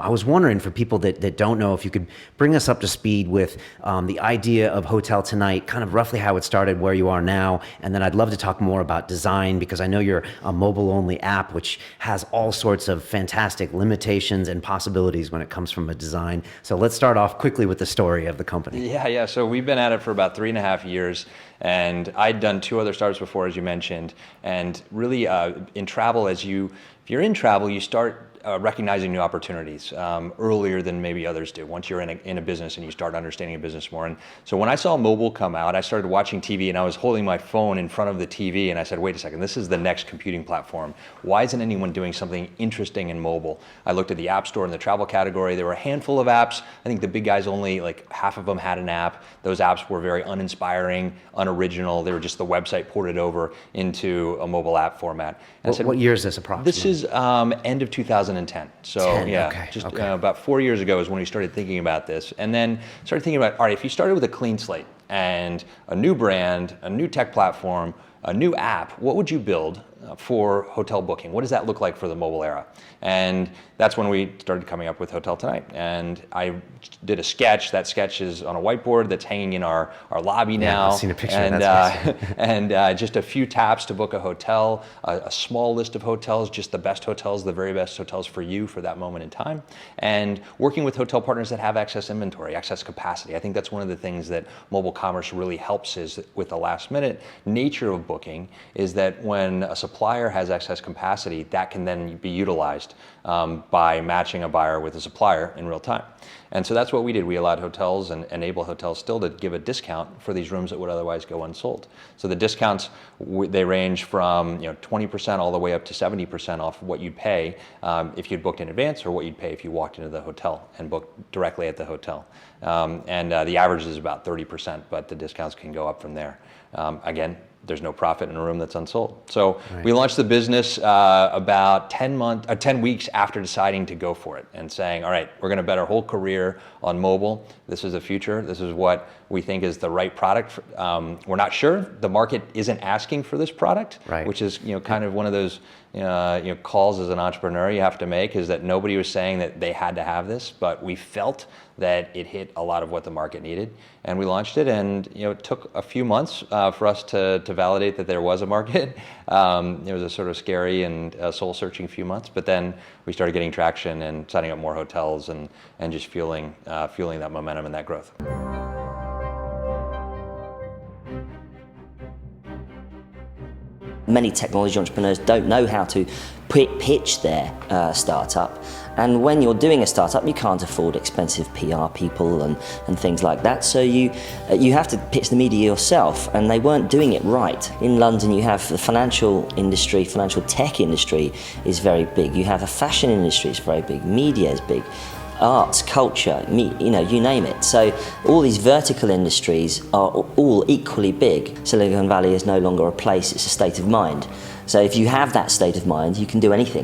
I was wondering, for people that don't know, if you could bring us up to speed with the idea of HotelTonight, kind of roughly how it started, where you are now, and then I'd love to talk more about design, because I know you're a mobile-only app, which has all sorts of fantastic limitations and possibilities when it comes from a design. So let's start off quickly with the story of the company. Yeah. So we've been at it for about 3.5 years, and I'd done 2 other startups before, as you mentioned. And really, in travel, if you're in travel, you start recognizing new opportunities earlier than maybe others do, once you're in a business and you start understanding a business more. And so when I saw mobile come out, I started watching TV, and I was holding my phone in front of the TV, and I said, wait a second, this is the next computing platform. Why isn't anyone doing something interesting in mobile? I looked at the App Store in the travel category. There were a handful of apps. I think the big guys, only like half of them had an app. Those apps were very uninspiring, unoriginal. They were just the website ported over into a mobile app format. And I said, what year is this approximately? This is end of 2010. So about 4 years ago is when we started thinking about this, and then started thinking about, all right, if you started with a clean slate and a new brand, a new tech platform, a new app, what would you build for hotel booking? What does that look like for the mobile era? And that's when we started coming up with HotelTonight. And I did a sketch. That sketch is on a whiteboard that's hanging in our lobby now. I've seen a picture of that. And just a few taps to book a hotel, a small list of hotels, just the best hotels, the very best hotels for you for that moment in time. And working with hotel partners that have excess inventory, excess capacity. I think that's one of the things that mobile commerce really helps, is with the last minute nature of booking, is that when a supplier has excess capacity, that can then be utilized by matching a buyer with a supplier in real time. And so that's what we did. We allowed hotels and enable hotels still to give a discount for these rooms that would otherwise go unsold. So the discounts, they range from 20% all the way up to 70% off what you'd pay if you'd booked in advance, or what you'd pay if you walked into the hotel and booked directly at the hotel. And the average is about 30%, but the discounts can go up from there. Again, there's no profit in a room that's unsold. So we launched the business about 10 weeks after deciding to go for it, and saying, all right, we're going to bet our whole career on mobile. This is the future. This is what we think is the right product. We're not sure. The market isn't asking for this product, which is kind of one of those calls as an entrepreneur you have to make, is that nobody was saying that they had to have this, but we felt that it hit a lot of what the market needed, and we launched it. And it took a few months for us to validate that there was a market. It was a sort of scary and soul-searching few months, but then we started getting traction and signing up more hotels, and just fueling that momentum and that growth. Many technology entrepreneurs don't know how to pitch their startup, and when you're doing a startup, you can't afford expensive PR people and things like that, so you have to pitch the media yourself, and they weren't doing it right. In London, you have the financial industry, financial tech industry is very big, you have a fashion industry, it's very big, media is big, arts, culture, you name it. So all these vertical industries are all equally big. Silicon Valley is no longer a place, it's a state of mind. So if you have that state of mind, you can do anything.